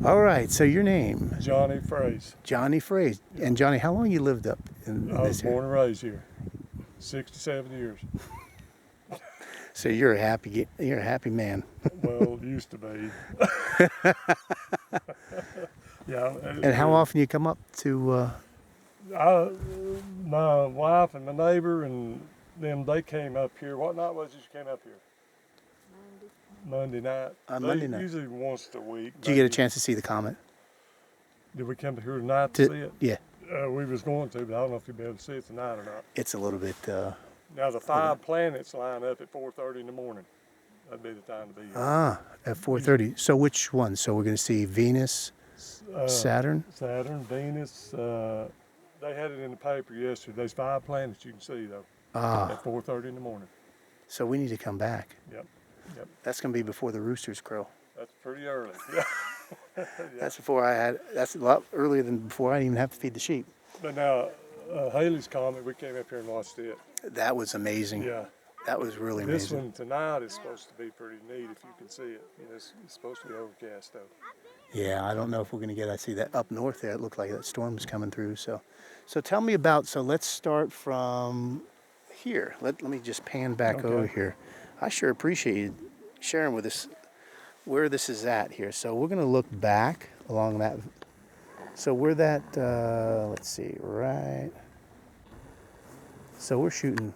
All right, so your name? Johnny Frerichs. Johnny Frerichs. And Johnny, how long you lived up in I was this area? born and raised here, 67 years. So you're a happy man. Well, used to be. Yeah. And how often you come up to? My wife and my neighbor and them, they came up here. What night was it you came up here? Monday night. Monday night. Usually once a week. Did you get a chance to see the comet? Did we come here tonight to see it? Yeah. We was going to, but I don't know if you'll be able to see it tonight or not. It's a little bit. Now the 5 planets line up at 4:30 in the morning. That'd be the time to be here. At 4:30. So which one? So we're going to see Venus, Saturn? Saturn, Venus. They had it in the paper yesterday. There's 5 planets you can see though. At 4:30 in the morning. So we need to come back. Yep. Yep. That's going to be before the roosters crow. That's pretty early. Yeah. Yeah. That's a lot earlier than before I even have to feed the sheep. But now, Haley's Comet, we came up here and watched it. That was amazing. Yeah. That was really This amazing. one tonight is supposed to be pretty neat if you can see it. You know, it's supposed to be overcast though. Yeah, I don't know if we're going to I see that up north there. It looked like that storm's coming through. So tell me about, so let's start from here. Let me just pan back over here. I sure appreciate you sharing with us where this is at here. So we're going to look back along that. So we're that, let's see, right. So we're shooting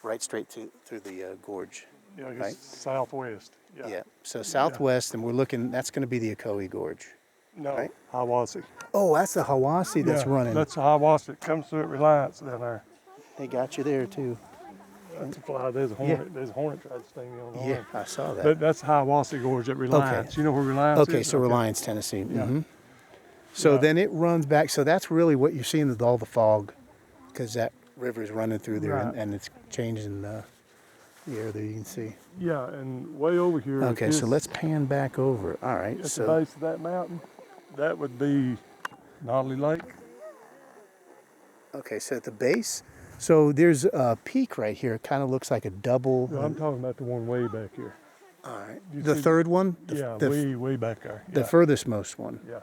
right straight through the gorge. Yeah, I guess right? southwest. Yeah. Yeah. So southwest, and we're looking, that's going to be the Ocoee Gorge. No, right? Hiwassee. Oh, that's the Hiwassee that's running. That's the Hiwassee that comes through at Reliance down there. They got you there too. That's a fly. There's a hornet. Yeah. There's a hornet tried to sting me on the arm. I saw that. But that's Hiwassee Gorge at Reliance. Okay. You know where Reliance is? Okay, so Reliance, Tennessee. Yeah. Mm-hmm. So then it runs back. So that's really what you're seeing with all the fog, because that river is running through there, Right. and it's changing the air there. You can see. Yeah, and way over here. Okay, so let's pan back over. All right. At So the base of that mountain, that would be Notley Lake. okay, so at the base, so there's a peak right here. It kind of looks like a double. No, I'm talking about the one way back here. All right. You The see- third one. Way back there. The Yeah. furthest most one. Yeah.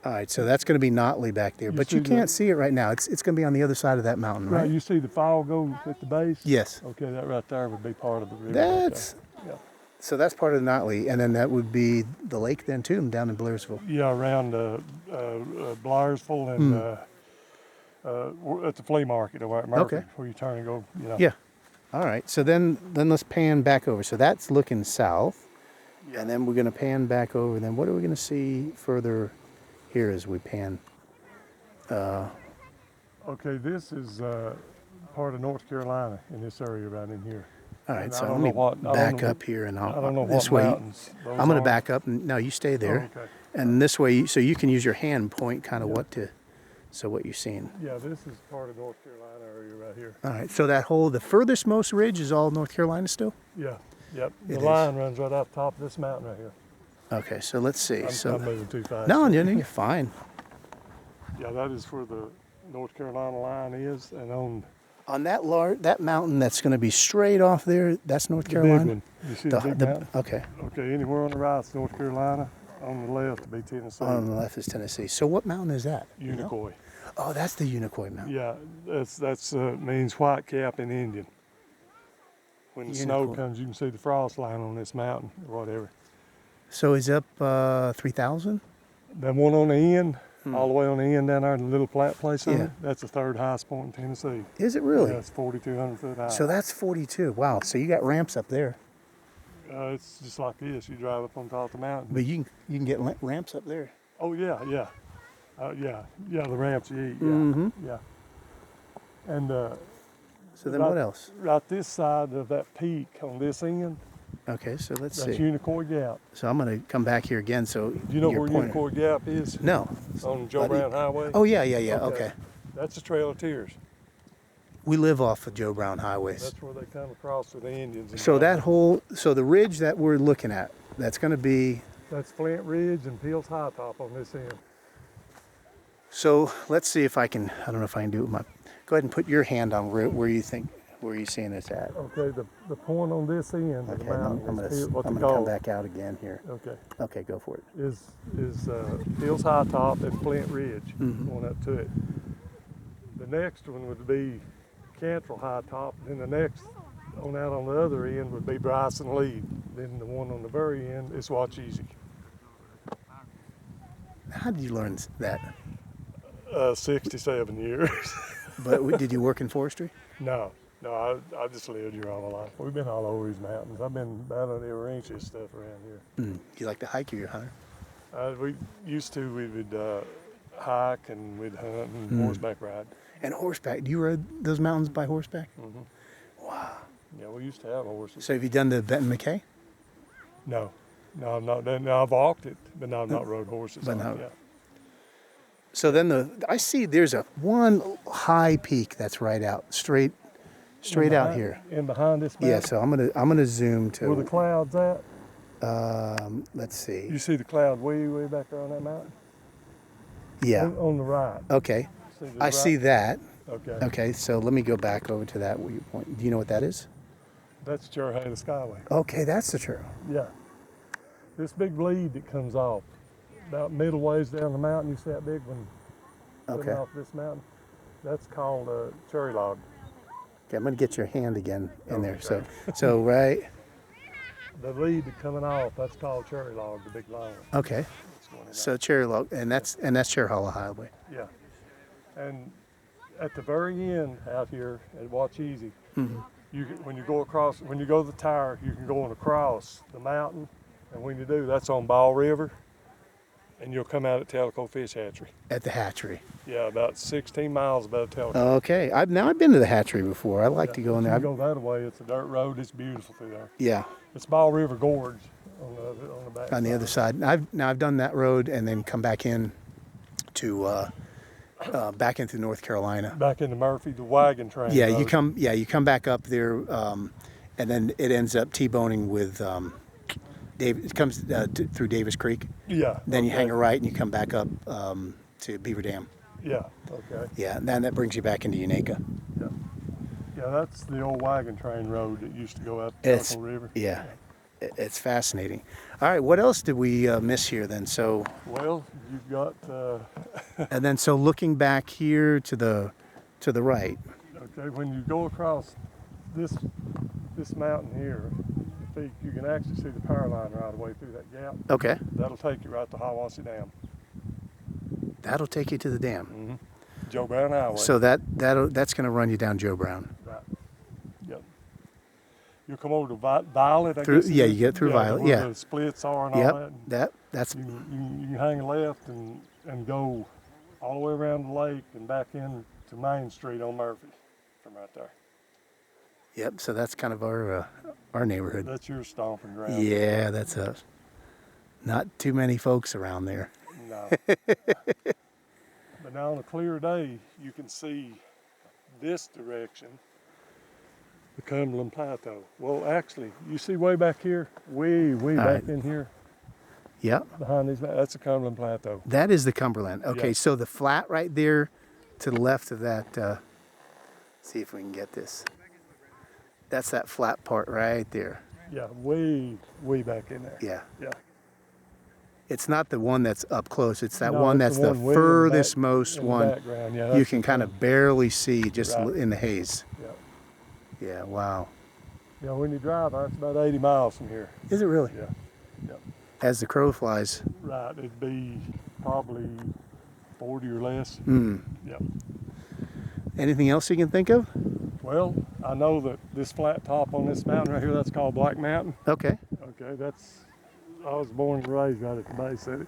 All right, so that's going to be Notley back there, but you see can't see it right now. It's going to be on the other side of that mountain, right? Right. You see the fall go at the base? Yes. Okay, that right there would be part of the river. That's right there. so that's part of the Notley, and then that would be the lake then too, down in Blairsville. Yeah, around Blairsville and we're at the flea market over at Murphy, Okay. where you turn and go. You know. Yeah. All right. So then let's pan back over. So that's looking south, and then we're going to pan back over. Then what are we going to see further here as we pan? Okay, this is part of North Carolina in this area right in here. All right. And So I let don't me know what- I don't back know- up here, and I don't know this what way. mountains those I'm going to are. back up. And, no, you stay there, Oh, okay. and this way, so you can use your hand point kind of what you're seeing. Yeah, this is part of North Carolina area right here. All right. So the furthest most ridge is all North Carolina still. Yeah, yep. It The is. line runs right off the top of this mountain right here. Okay. So let's see. I'm moving too fast. No, you're fine. Yeah, that is where the North Carolina line is, and On that mountain that's going to be straight off there, that's North the Carolina. big one. You see the big mountain? Okay. Okay, anywhere on the right is North Carolina. On the left would be Tennessee. On the left is Tennessee. So what mountain is that? You know? Unicoi. Oh, that's the Unicoi Mountain. Yeah, that's means white cap in Indian. When the snow Unicoi. comes, you can see the frost line on this mountain or whatever. So is up 3,000? That one on the end, all the way on the end down there, the little flat place on Yeah. it, that's the third highest point in Tennessee. Is it really? Yeah, it's 4,200 foot high. So that's 42. Wow. So you got ramps up there, It's just like this. You drive up on top of the mountain. but you can get ramps up there. Oh yeah, yeah, yeah. The ramps you eat. Yeah, Mhm. yeah. And So then right, what else? right this side of that peak on this end, Okay. So let's that's see. Unicoi Gap. So I'm going to come back here again. So Do you know your where pointer- Unicoi Gap is? No. On Joe Brown Highway. Oh yeah. Okay. That's the Trail of Tears. We live off of Joe Brown highways. That's where they come across with the Indians. and So stuff. so the ridge that we're looking at, that's going to be. That's Flint Ridge and Peel's High Top on this end. So let's see if I can. I don't know if I can do it with my. Go ahead and put your hand on where you think Where are you seeing this at? Okay, the point on this end of the Okay, mountain I'm is what they gonna call come back out again here. okay Okay, go for it. is Hills High Top and Flint Ridge going up to it. The next one would be Cantrell High Top, and then the next on the other end would be Bryson Lead. Then the one on the very end is Wachisi. How did you learn that? 67 years. But did you work in forestry? No, I just lived here all my life. We've been all over these mountains. I've been about on every inch of stuff around here. You like to hike or you're a hunter? We would hike and we'd hunt and horseback ride. And horseback. Do you ride those mountains by horseback? Wow. Yeah, we used to have horses. So have you done the Benton McKay? No, I'm not. No, I've walked it, but no, I've not rode horses. But no. Yeah. So then I see there's one high peak that's right out, straight out here. In behind this mountain. Yeah, so I'm gonna zoom to Where the clouds at? let's see. You see the cloud way back there on that mountain? Yeah. On the right. Okay. I see that. Okay. Okay, so let me go back over to that where you point. Do you know what that is? That's Cherhaven Skyway. Okay, that's the trail. Yeah. This big bleed that comes off about middle ways down the mountain, you see that big one coming Okay. off this mountain? That's called a cherry log. Okay, I'm gonna get your hand again in there. Okay. So right. The lead that's coming off, that's called cherry log, the big long one. Okay. That's going in So Cherry Log, and that's Cherry Hollow Highway. Yeah. And at the very end out here at Wachisi, when you go to the tower, you can go on across the mountain, and when you do, that's on Ball River, and you'll come out at Tellico Fish Hatchery. At the hatchery. Yeah, about 16 miles above Tellico. Okay. I've been to the hatchery before. I like to go in there. You go that way, it's a dirt road. It's beautiful through there. Yeah. It's Ball River Gorge on the back. On the other side. I've done that road and then come back in to back into North Carolina. Back into Murphy, the wagon train. Yeah, road. you come back up there, and then it ends up T-boning with it comes through Davis Creek. Yeah. Then you hang a right and you come back up to Beaver Dam. Yeah. Okay. Yeah, and then that brings you back into Unicoi. Yeah. Yeah, that's the old wagon train road that used to go up It's Tellico River. yeah, it's fascinating. All right, what else did we miss here then? So Well, you've got. and then so looking back here to the right. Okay, when you go across this mountain here, the peak, you can actually see the power line right away through that gap. Okay, That'll take you right to Hiwassee Dam. that'll take you to the dam. Joe Brown Highway. So that's going to run you down Joe Brown. Right. Yep. You'll come over to Violet. I Through- guess it yeah, is. you get through Violet, where yeah. The splits are and all that. Yep, that's You can hang left and go all the way around the lake and back in to Main Street on Murphy from right there. yep. So that's kind of our neighborhood. That's your stomping ground. Yeah, that's us. Not too many folks around there. No. But now on a clear day, you can see this direction, the Cumberland Plateau. Well, actually, you see way back here, way back right. in here, Yep, behind these, that's the Cumberland Plateau. that is the Cumberland. Okay, Yeah. so the flat right there to the left of that. See if we can get this. That's that flat part right there. Yeah, way back in there. Yeah. Yeah. It's not the one that's up close. It's that No, one it's that's the one way in the furthest back- most in the one. background. Yeah, You that's can the kind one. of barely see just Right. in the haze. Yeah. Yeah, wow. Yeah, when you drive, it's about 80 miles from here. Is it really? Yeah. Yeah. As the crow flies. Right, it'd be probably 40 or less. Hmm. Yeah. Anything else you can think of? Well, I know that this flat top on this mountain right here, that's called Black Mountain. Okay. Okay, I was born and raised right at the base of it.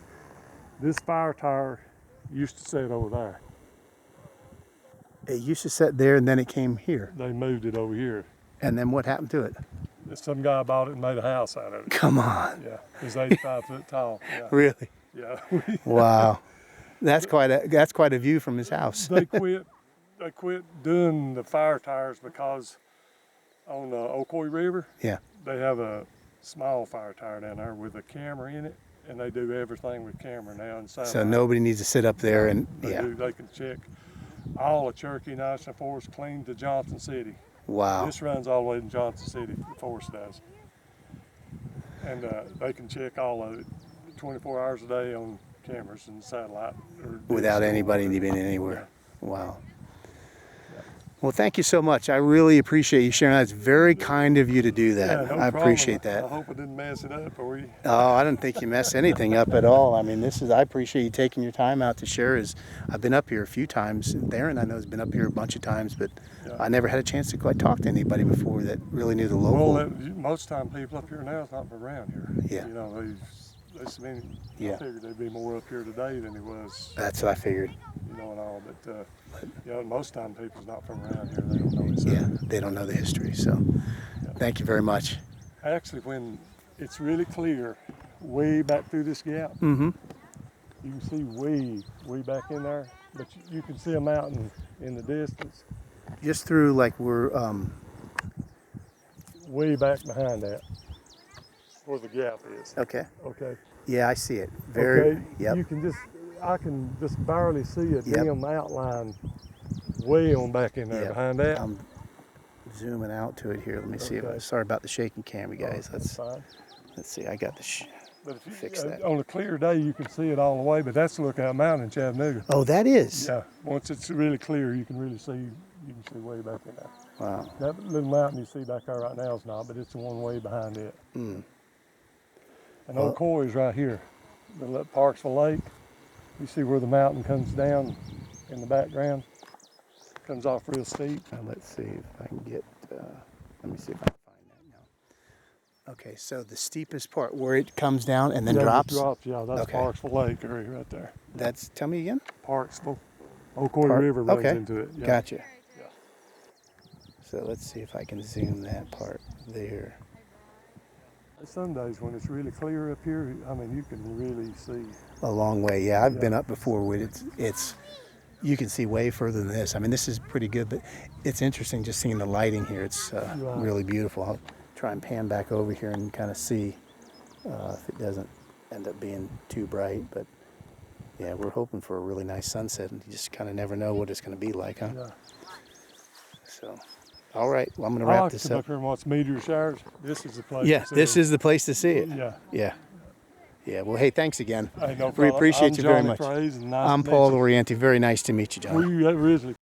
This fire tower used to sit over there. It used to sit there and then it came here. They moved it over here. And then what happened to it? Some guy bought it and made a house out of it. Come on. Yeah, it's 85 foot tall. Yeah. Really? Yeah. Wow. That's quite a view from his house. They quit doing the fire towers because on the Ocoee River, Yeah. they have a small fire tower down there with a camera in it, and they do everything with camera now inside. So nobody needs to sit up there and They yeah. can check all of Cherokee National Forest clean to Johnson City. Wow. This runs all the way to Johnson City, the forest does. And they can check all of it 24 hours a day on cameras and satellite. Or Without digital, anybody whatever. being anywhere. Yeah. Wow. Well, thank you so much. I really appreciate you sharing that. It's very kind of you to do that. Yeah, no I problem. appreciate that. I hope I didn't mess it up for you. Oh, I don't think you mess anything up at all. I mean, I appreciate you taking your time out to share. I've been up here a few times. Darren, I know, has been up here a bunch of times, but Yeah. I never had a chance to quite talk to anybody before that really knew the local. Well, most time people up here now is not from around here. Yeah. You know, there's been, Yeah. I figured there'd be more up here today than there was. That's what I figured. You know, and all, but you know, most time people's not from around here. They don't know this. Yeah, they don't know the history. So, thank you very much. Actually, when it's really clear, way back through this gap, Mm-hmm. you can see way back in there, but you can see a mountain in the distance, Just through like we're way back behind that, where the gap is. okay. Okay. Yeah, I see it. Very. Okay. Yep. I can just barely see a Yep. dim outline way on back in there Yep. behind that. I'm zooming out to it here. Let me see. Okay. Sorry about the shaking camera, guys. That's fine. Let's see. I got the. But if you, fix that. on a clear day, you can see it all the way. But that's Lookout Mountain in Chattanooga. Oh, that is. Yeah. Once it's really clear, you can really see. You can see way back in there. Wow. That little mountain you see back there right now is not, but it's the one way behind it. Mm. And Well- Ocoee is right here. The Parksville Lake. You see where the mountain comes down in the background. Comes off real steep. Let's see if I can get. Let me see if I can find that now. Okay, so the steepest part where it comes down and then Yeah, it drops. just drops. Yeah, that's Okay. Parksville Lake area right there. That's. Tell me again. Parksville. Ocoee River runs okay. into it. Yeah. Gotcha. Yeah. So let's see if I can zoom that part there. Some days when it's really clear up here, I mean, you can really see. A long way. Yeah, I've Yeah. been up before with it. It's you can see way further than this. I mean, this is pretty good, but it's interesting just seeing the lighting here. It's Right. really beautiful. I'll try and pan back over here and kind of see if it doesn't end up being too bright. But yeah, we're hoping for a really nice sunset, and you just kind of never know what it's going to be like, huh? Yeah. So, all right. Well, I'm going to I wrap like to this come up. up here and watch meteor showers. This is the place. Yeah, to see this it. is the place to see it. Yeah. Yeah. Yeah. Well, hey, thanks again. Hey, no We problem. appreciate I'm you very Johnny much. Frerichs, and nice I'm to Paul meet Orienti. Very nice to meet you, you. John. We originally